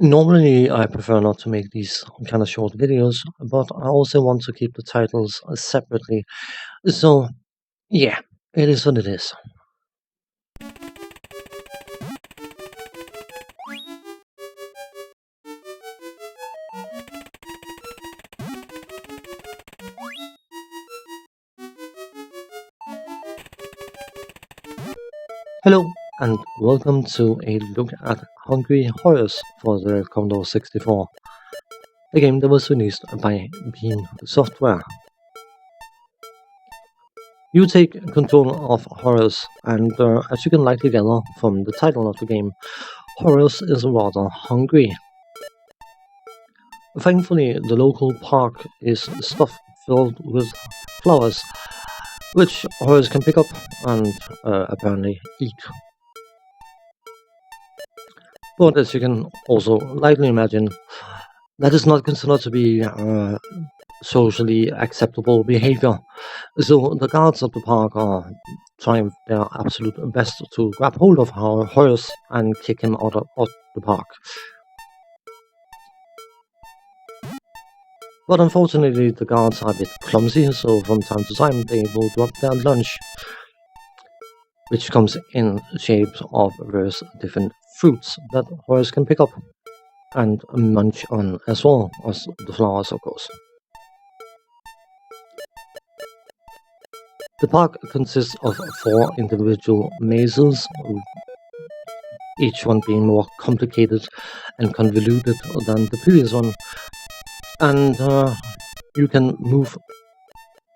Normally, I prefer not to make these kind of short videos, but I also want to keep the titles separately. So, yeah, it is what it is. Hello, and welcome to a look at Hungry Horace for the Commodore 64, a game that was released by Beam Software. You take control of Horace, and as you can likely gather from the title of the game, Horace is rather hungry. Thankfully, the local park is stuffed filled with flowers, which Horace can pick up and apparently eat. But as you can also likely imagine, that is not considered to be socially acceptable behavior. So the guards of the park are trying their absolute best to grab hold of Horace and kick him out of the park. But unfortunately, the guards are a bit clumsy, so from time to time they will drop their lunch, which comes in shapes of various different fruits that Horace can pick up and munch on, as well as the flowers, of course. The park consists of 4 individual mazes, each one being more complicated and convoluted than the previous one, and you can move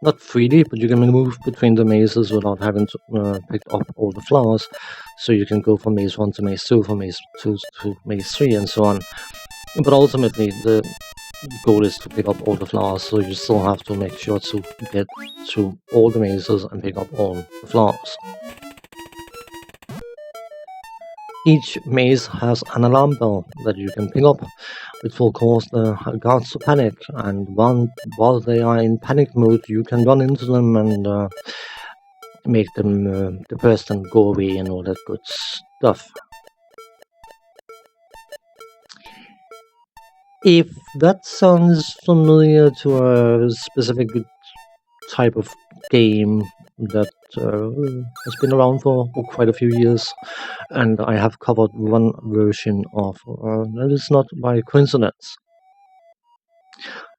not freely, but you can move between the mazes without having to pick up all the flowers. So you can go from maze 1 to maze 2, from maze 2 to maze 3, and so on. But ultimately, the goal is to pick up all the flowers, so you still have to make sure to get through all the mazes and pick up all the flowers. Each maze has an alarm bell that you can pick up, which will cause the guards to panic, and while they are in panic mode, you can run into them and make them depressed and go away and all that good stuff. If that sounds familiar to a specific type of game that has been around for quite a few years, and I have covered one version of that is not by coincidence.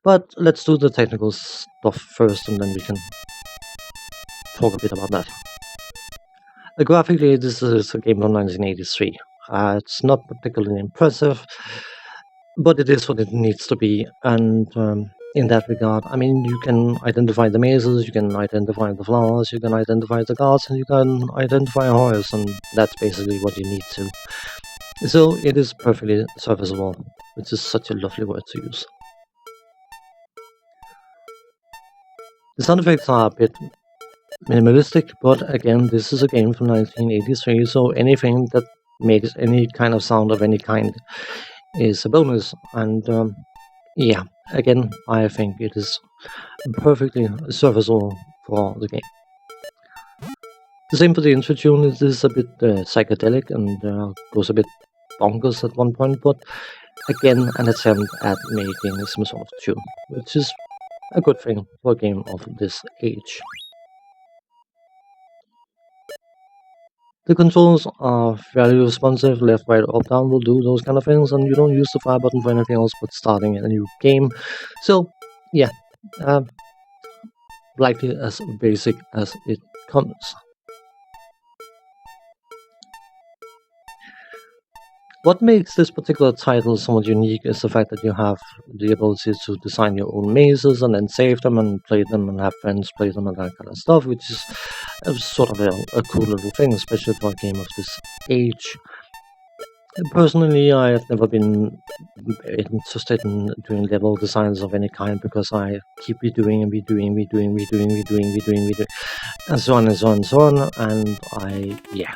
But let's do the technical stuff first, and then we can talk a bit about that. Graphically, this is a game from 1983. It's not particularly impressive, but it is what it needs to be, and in that regard, I mean, you can identify the mazes, you can identify the flowers, you can identify the guards, and you can identify Horace, and that's basically what you need to. So it is perfectly serviceable, which is such a lovely word to use. The sound effects are a bit minimalistic, but again, this is a game from 1983, so anything that makes any kind of sound of any kind is a bonus, and yeah, again, I think it is perfectly serviceable for the game. The same for the intro tune. It is a bit psychedelic and goes a bit bonkers at one point, but again, an attempt at making some sort of tune, which is a good thing for a game of this age. The controls are fairly responsive. Left, right, up, down will do those kind of things, and you don't use the fire button for anything else but starting a new game. So, yeah, likely as basic as it comes. What makes this particular title somewhat unique is the fact that you have the ability to design your own mazes and then save them and play them and have friends play them and that kind of stuff, which is sort of a cool little thing, especially for a game of this age. Personally, I have never been interested in doing level designs of any kind because I keep redoing and redoing, redoing, redoing, redoing, redoing, redoing, and so on and so on and so on, and yeah.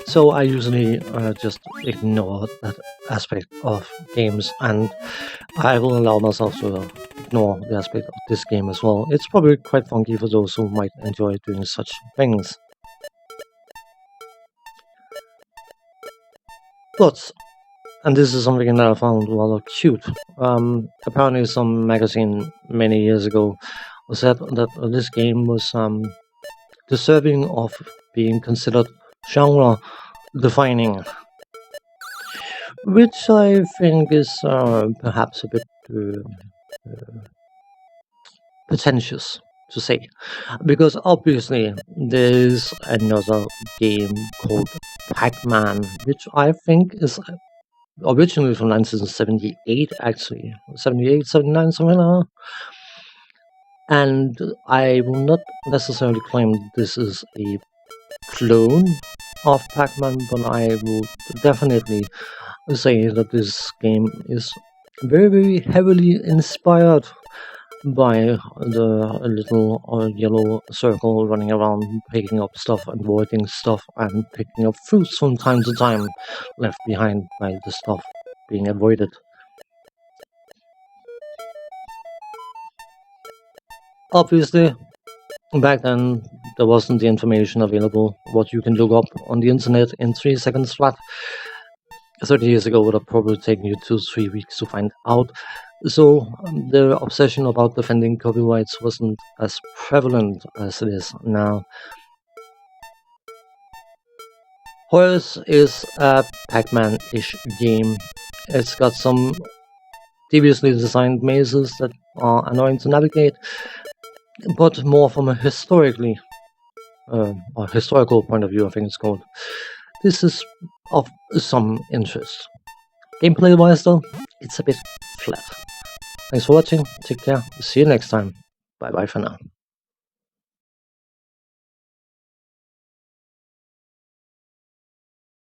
So I usually just ignore that aspect of games, and I will allow myself to ignore the aspect of this game as well. It's probably quite funky for those who might enjoy doing such things. But And this is something that I found rather cute. Apparently, some magazine many years ago said that this game was deserving of being considered genre defining, which I think is perhaps a bit pretentious to say, because obviously there's another game called Pac-Man, which I think is originally from 1978, actually 78, 79, something like that. And I will not necessarily claim this is a clone of Pac-Man, but I would definitely say that this game is very, very heavily inspired by the little yellow circle running around, picking up stuff, avoiding stuff, and picking up fruits from time to time, left behind by the stuff being avoided. Obviously, back then there wasn't the information available what you can look up on the internet in 3 seconds flat. 30 years ago would have probably taken you 2 3 weeks to find out. So the obsession about defending copyrights wasn't as prevalent as it is now. Horace is a Pac-Man-ish game. It's got some deviously designed mazes that are annoying to navigate, but more from a or historical point of view, I think it's called. This is of some interest. Gameplay wise, though, it's a bit flat. Thanks for watching. Take care. See you next time. Bye bye for now.